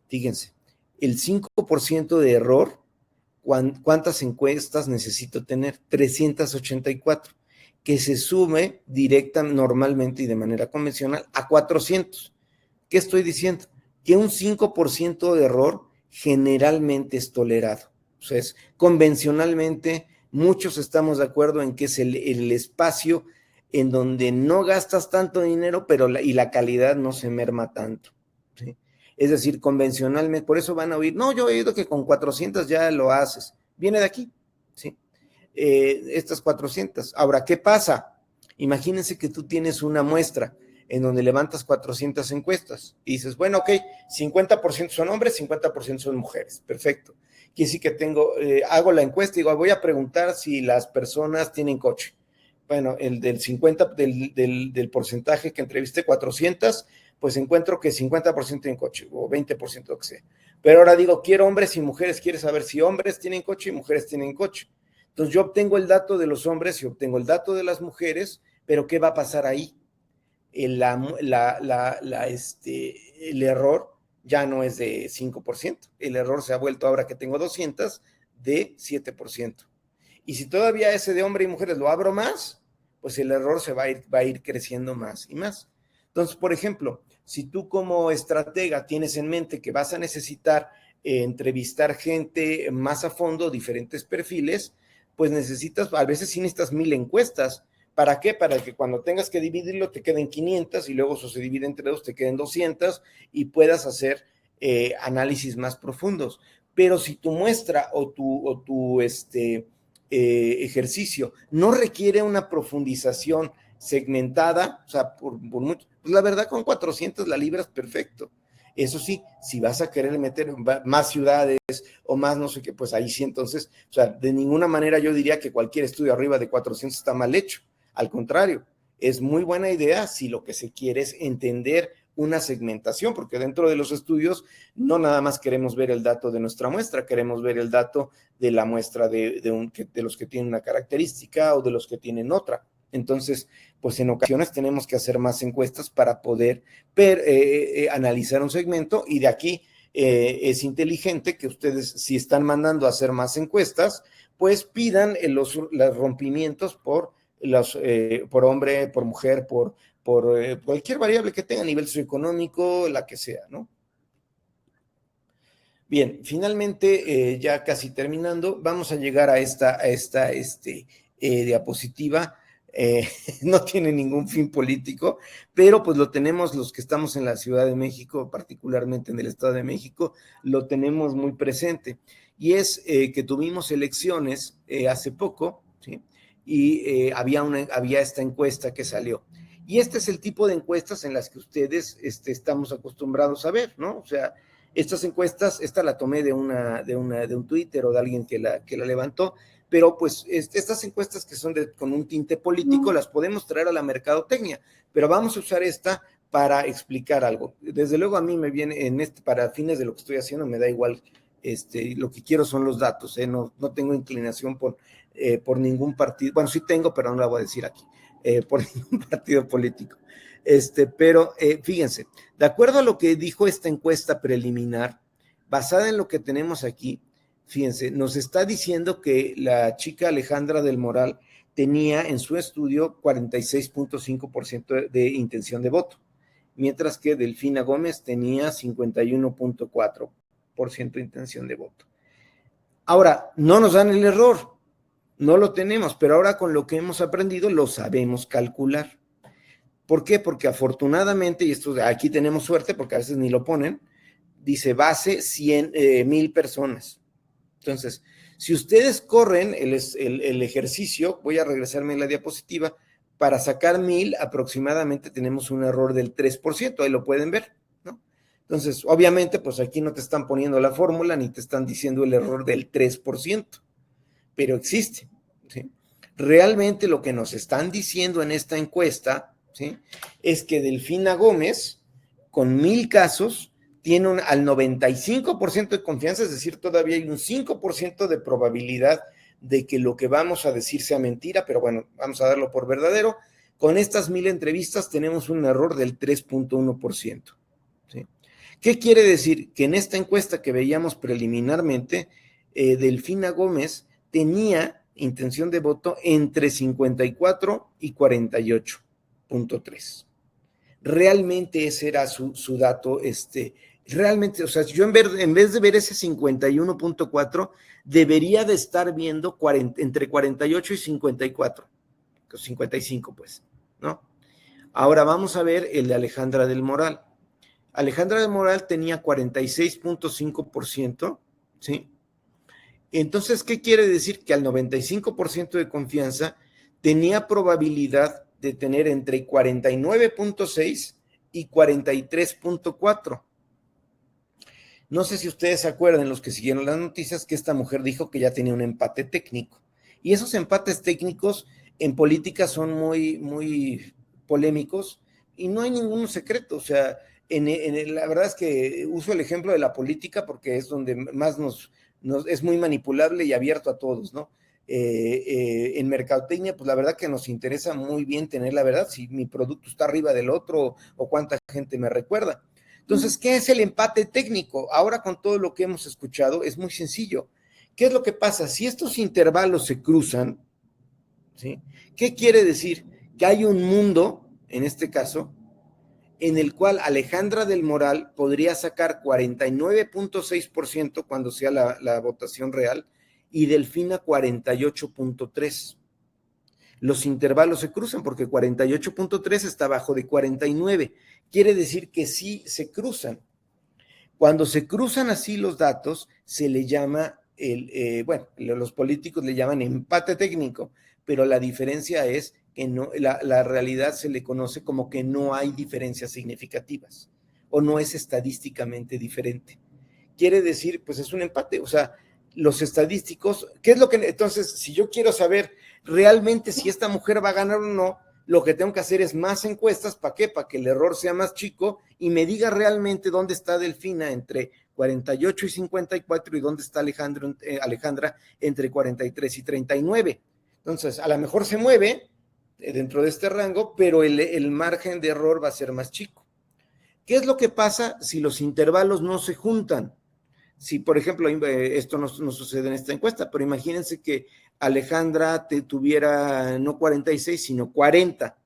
Fíjense, el 5% de error, ¿cuántas encuestas necesito tener? 384, que se sume directa, normalmente y de manera convencional, a 400. ¿Qué estoy diciendo? Que un 5% de error generalmente es tolerado. O sea, convencionalmente, muchos estamos de acuerdo en que es el espacio en donde no gastas tanto dinero, pero la calidad no se merma tanto, ¿sí? Es decir, convencionalmente, por eso van a oír, no, yo he oído que con 400 ya lo haces. Viene de aquí, ¿sí? Estas 400. Ahora, ¿qué pasa? Imagínense que tú tienes una muestra en donde levantas 400 encuestas y dices, bueno, ok, 50% son hombres, 50% son mujeres, perfecto. Quiere decir que hago la encuesta y digo, voy a preguntar si las personas tienen coche. Bueno, el del 50, del porcentaje que entrevisté, 400, pues encuentro que 50% tienen coche, o 20%, lo que sea. Pero ahora digo, quiero hombres y mujeres, quiero saber si hombres tienen coche y mujeres tienen coche. Entonces yo obtengo el dato de los hombres y obtengo el dato de las mujeres, pero ¿qué va a pasar ahí? El error ya no es de 5%, el error se ha vuelto, ahora que tengo 200, de 7%. Y si todavía ese de hombre y mujeres lo abro más, pues el error va a ir creciendo más y más. Entonces, por ejemplo, si tú como estratega tienes en mente que vas a necesitar entrevistar gente más a fondo, diferentes perfiles, pues a veces sí necesitas 1,000 encuestas. ¿Para qué? Para que cuando tengas que dividirlo te queden 500 y luego eso se divide entre dos, te queden 200 y puedas hacer análisis más profundos. Pero si tu muestra o tu ejercicio no requiere una profundización segmentada, o sea, por mucho, pues la verdad con 400 la libras perfecto. Eso sí, si vas a querer meter más ciudades o más no sé qué, pues ahí sí entonces, o sea, de ninguna manera yo diría que cualquier estudio arriba de 400 está mal hecho. Al contrario, es muy buena idea si lo que se quiere es entender una segmentación, porque dentro de los estudios no nada más queremos ver el dato de nuestra muestra, queremos ver el dato de la muestra de los que tienen una característica o de los que tienen otra. Entonces, pues en ocasiones tenemos que hacer más encuestas para poder analizar un segmento, y de aquí es inteligente que ustedes, si están mandando a hacer más encuestas, pues pidan los rompimientos por hombre, por mujer, por cualquier variable que tenga, nivel socioeconómico, la que sea, ¿no? Bien, finalmente, ya casi terminando, vamos a llegar a esta diapositiva. No tiene ningún fin político, pero pues lo tenemos los que estamos en la Ciudad de México, particularmente en el Estado de México, lo tenemos muy presente. Y es que tuvimos elecciones hace poco, ¿sí? Y había esta encuesta que salió. Y este es el tipo de encuestas en las que ustedes estamos acostumbrados a ver, ¿no? O sea, estas encuestas, esta la tomé de un Twitter o de alguien que la levantó, pero pues estas encuestas que son con un tinte político las podemos traer a la mercadotecnia, pero vamos a usar esta para explicar algo. Desde luego a mí me viene para fines de lo que estoy haciendo, me da igual, lo que quiero son los datos, no tengo inclinación por ningún partido, bueno, sí tengo, pero no la voy a decir aquí, por ningún partido político. Pero fíjense, de acuerdo a lo que dijo esta encuesta preliminar, basada en lo que tenemos aquí, fíjense, nos está diciendo que la chica Alejandra del Moral tenía en su estudio 46.5% de intención de voto, mientras que Delfina Gómez tenía 51.4% de intención de voto. Ahora, no nos dan el error, no lo tenemos, pero ahora con lo que hemos aprendido lo sabemos calcular. ¿Por qué? Porque afortunadamente, y esto aquí tenemos suerte porque a veces ni lo ponen, dice base 100,000 personas. Entonces, si ustedes corren el ejercicio, voy a regresarme en la diapositiva, para sacar 1,000 aproximadamente tenemos un error del 3%, ahí lo pueden ver, ¿no? Entonces, obviamente, pues aquí no te están poniendo la fórmula ni te están diciendo el error del 3%, pero existe, ¿sí? Realmente lo que nos están diciendo en esta encuesta, ¿sí?, es que Delfina Gómez, con 1,000 casos, tiene al 95% de confianza, es decir, todavía hay un 5% de probabilidad de que lo que vamos a decir sea mentira, pero bueno, vamos a darlo por verdadero. Con estas 1,000 entrevistas tenemos un error del 3.1%. ¿Sí? ¿Qué quiere decir? Que en esta encuesta que veíamos preliminarmente, Delfina Gómez tenía intención de voto entre 54 y 48.3. Realmente ese era su dato, realmente, o sea, yo en vez de ver ese 51.4, debería de estar viendo entre 48 y 54, 55 pues, ¿no? Ahora vamos a ver el de Alejandra del Moral. Alejandra del Moral tenía 46.5%, ¿sí? Entonces, ¿qué quiere decir? Que al 95% de confianza tenía probabilidad de tener entre 49.6 y 43.4. No sé si ustedes se acuerdan, los que siguieron las noticias, que esta mujer dijo que ya tenía un empate técnico. Y esos empates técnicos en política son muy, muy polémicos y no hay ningún secreto. O sea, la verdad es que uso el ejemplo de la política porque es donde más es muy manipulable y abierto a todos, ¿no? En mercadotecnia, pues la verdad que nos interesa muy bien tener la verdad, si mi producto está arriba del otro o cuánta gente me recuerda. Entonces, ¿qué es el empate técnico? Ahora con todo lo que hemos escuchado es muy sencillo. ¿Qué es lo que pasa? Si estos intervalos se cruzan, ¿sí? ¿Qué quiere decir? Que hay un mundo, en este caso, en el cual Alejandra del Moral podría sacar 49.6% cuando sea la votación real y Delfina 48.3%. Los intervalos se cruzan porque 48.3 está abajo de 49. Quiere decir que sí se cruzan. Cuando se cruzan así los datos, se le llama, los políticos le llaman empate técnico, pero la diferencia es que no, la realidad se le conoce como que no hay diferencias significativas o no es estadísticamente diferente. Quiere decir, pues es un empate, o sea, los estadísticos, ¿qué es lo que? Entonces, si yo quiero saber realmente si esta mujer va a ganar o no, lo que tengo que hacer es más encuestas. ¿Para qué? Para que el error sea más chico y me diga realmente dónde está Delfina entre 48 y 54 y dónde está Alejandra entre 43 y 39. Entonces, a lo mejor se mueve dentro de este rango, pero el margen de error va a ser más chico. ¿Qué es lo que pasa si los intervalos no se juntan? Si, por ejemplo, esto no sucede en esta encuesta, pero imagínense que Alejandra tuviera no 46, sino 40.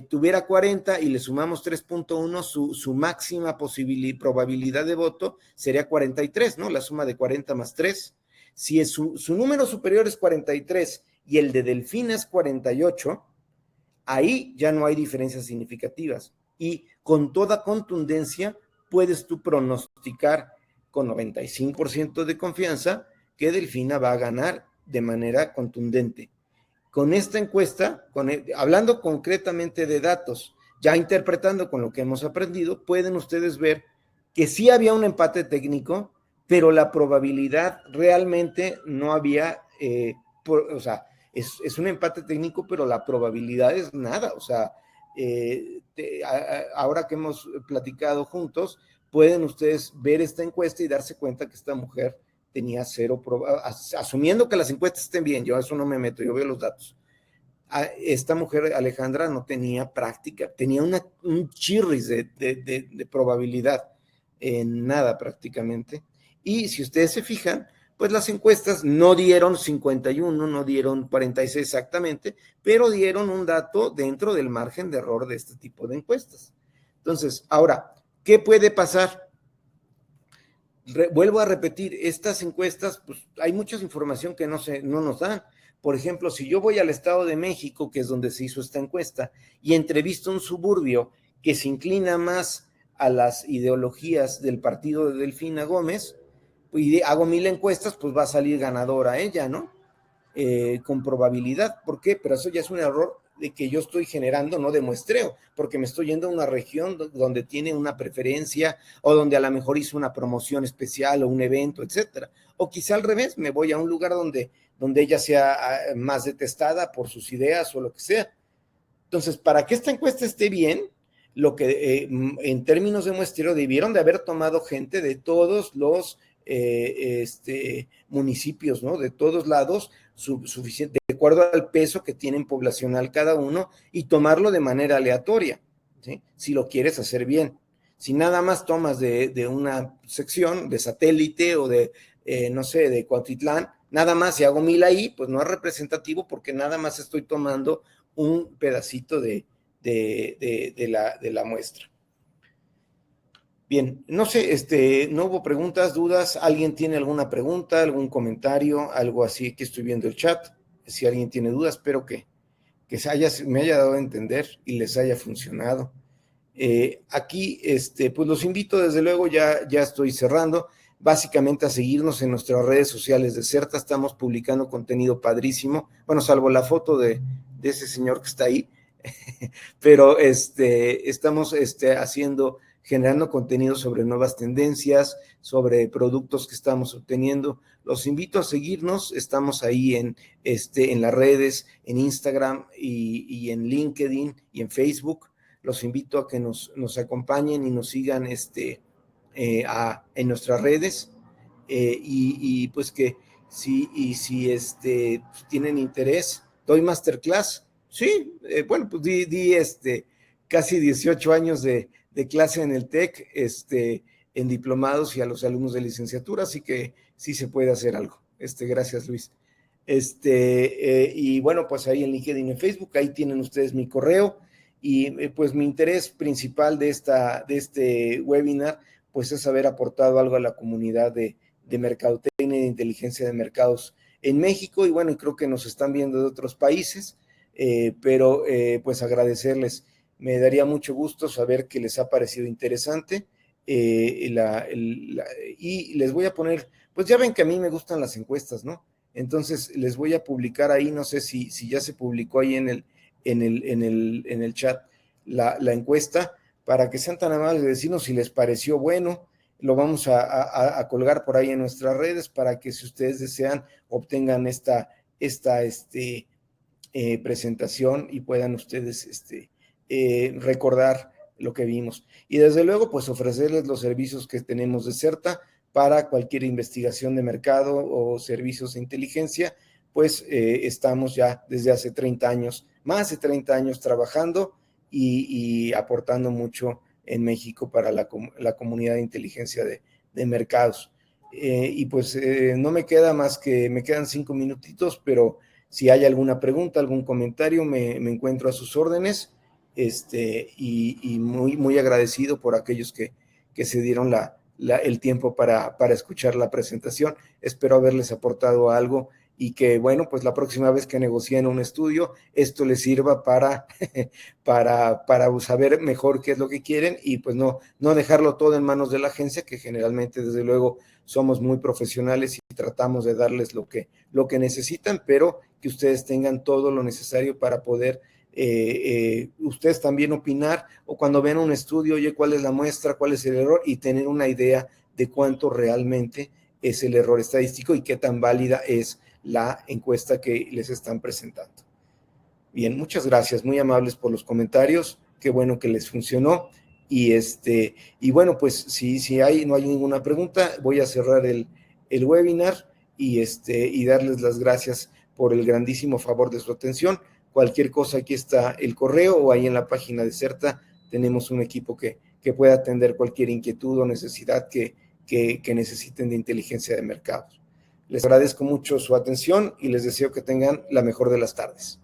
Tuviera 40 y le sumamos 3.1, su máxima probabilidad de voto sería 43, ¿no? La suma de 40 más 3. Si su número superior es 43 y el de Delfina es 48, ahí ya no hay diferencias significativas. Y con toda contundencia puedes tú pronosticar con 95% de confianza que Delfina va a ganar de manera contundente. Con esta encuesta, hablando concretamente de datos, ya interpretando con lo que hemos aprendido, pueden ustedes ver que sí había un empate técnico, pero la probabilidad realmente no había, o sea, es un empate técnico, pero la probabilidad es nada. O sea, ahora que hemos platicado juntos, pueden ustedes ver esta encuesta y darse cuenta que esta mujer tenía cero, asumiendo que las encuestas estén bien, yo a eso no me meto, yo veo los datos. Esta mujer, Alejandra, no tenía práctica, tenía un chirris de probabilidad, en nada prácticamente. Y si ustedes se fijan, pues las encuestas no dieron 51, no dieron 46 exactamente, pero dieron un dato dentro del margen de error de este tipo de encuestas. Entonces, ahora, ¿qué puede pasar? Vuelvo a repetir, estas encuestas, pues hay mucha información que no nos dan. Por ejemplo, si yo voy al Estado de México, que es donde se hizo esta encuesta, y entrevisto un suburbio que se inclina más a las ideologías del partido de Delfina Gómez, y hago 1000 encuestas, pues va a salir ganadora ella, ¿no? Con probabilidad. ¿Por qué? Pero eso ya es un error de que yo estoy generando, no de muestreo, porque me estoy yendo a una región donde tiene una preferencia o donde a lo mejor hizo una promoción especial o un evento, etcétera. O quizá al revés, me voy a un lugar donde ella sea más detestada por sus ideas o lo que sea. Entonces, para que esta encuesta esté bien, lo que en términos de muestreo debieron de haber tomado gente de todos los municipios, ¿no? De todos lados, suficiente, de acuerdo al peso que tienen poblacional cada uno, y tomarlo de manera aleatoria, ¿sí? Si lo quieres hacer bien. Si nada más tomas de una sección, de satélite o de, no sé, de Cuautitlán, nada más si hago 1000 ahí, pues no es representativo porque nada más estoy tomando un pedacito de la muestra. Bien, no sé, no hubo preguntas, dudas. ¿Alguien tiene alguna pregunta, algún comentario, algo así? Que estoy viendo el chat. Si alguien tiene dudas, espero que me haya dado a entender y les haya funcionado. Aquí, pues los invito, desde luego, ya estoy cerrando, básicamente a seguirnos en nuestras redes sociales de CERTA. Estamos publicando contenido padrísimo, bueno, salvo la foto de ese señor que está ahí, pero estamos generando contenido sobre nuevas tendencias, sobre productos que estamos obteniendo. Los invito a seguirnos, estamos ahí en las redes, en Instagram y en LinkedIn y en Facebook. Los invito a que nos acompañen y nos sigan en nuestras redes, y pues que si tienen interés, doy masterclass. Sí, bueno, pues di casi 18 años de clase en el TEC, en diplomados y a los alumnos de licenciatura, así que sí se puede hacer algo. Gracias, Luis. Y bueno, pues ahí en LinkedIn y en Facebook, ahí tienen ustedes mi correo, y pues mi interés principal de este webinar, pues es haber aportado algo a la comunidad de mercadotecnia y de inteligencia de mercados en México, y bueno, y creo que nos están viendo de otros países, pero pues agradecerles. Me daría mucho gusto saber que les ha parecido interesante, y les voy a poner, pues ya ven que a mí me gustan las encuestas, ¿no? Entonces les voy a publicar ahí, no sé si ya se publicó ahí en el chat la encuesta, para que sean tan amables de decirnos si les pareció bueno. Lo vamos a colgar por ahí en nuestras redes para que, si ustedes desean, obtengan esta presentación y puedan ustedes recordar lo que vimos. Y desde luego, pues ofrecerles los servicios que tenemos de Certa para cualquier investigación de mercado o servicios de inteligencia, pues estamos ya desde hace 30 años, más de 30 años trabajando y aportando mucho en México para la comunidad de inteligencia de mercados. Y pues no me queda más que, me quedan 5 minutitos, pero si hay alguna pregunta, algún comentario, me encuentro a sus órdenes, y muy, muy agradecido por aquellos que se dieron el tiempo para escuchar la presentación. Espero haberles aportado algo y que, bueno, pues la próxima vez que negocien un estudio, esto les sirva para saber mejor qué es lo que quieren y pues no dejarlo todo en manos de la agencia, que generalmente, desde luego, somos muy profesionales y tratamos de darles lo que necesitan, pero que ustedes tengan todo lo necesario para poder ustedes también opinar, o cuando vean un estudio, oye, ¿cuál es la muestra? ¿Cuál es el error? Y tener una idea de cuánto realmente es el error estadístico y qué tan válida es la encuesta que les están presentando. Bien, muchas gracias, muy amables por los comentarios, qué bueno que les funcionó. Y bueno, pues si no hay ninguna pregunta, voy a cerrar el webinar y darles las gracias por el grandísimo favor de su atención. Cualquier cosa, aquí está el correo, o ahí en la página de Certa tenemos un equipo que pueda atender cualquier inquietud o necesidad que necesiten de inteligencia de mercados. Les agradezco mucho su atención y les deseo que tengan la mejor de las tardes.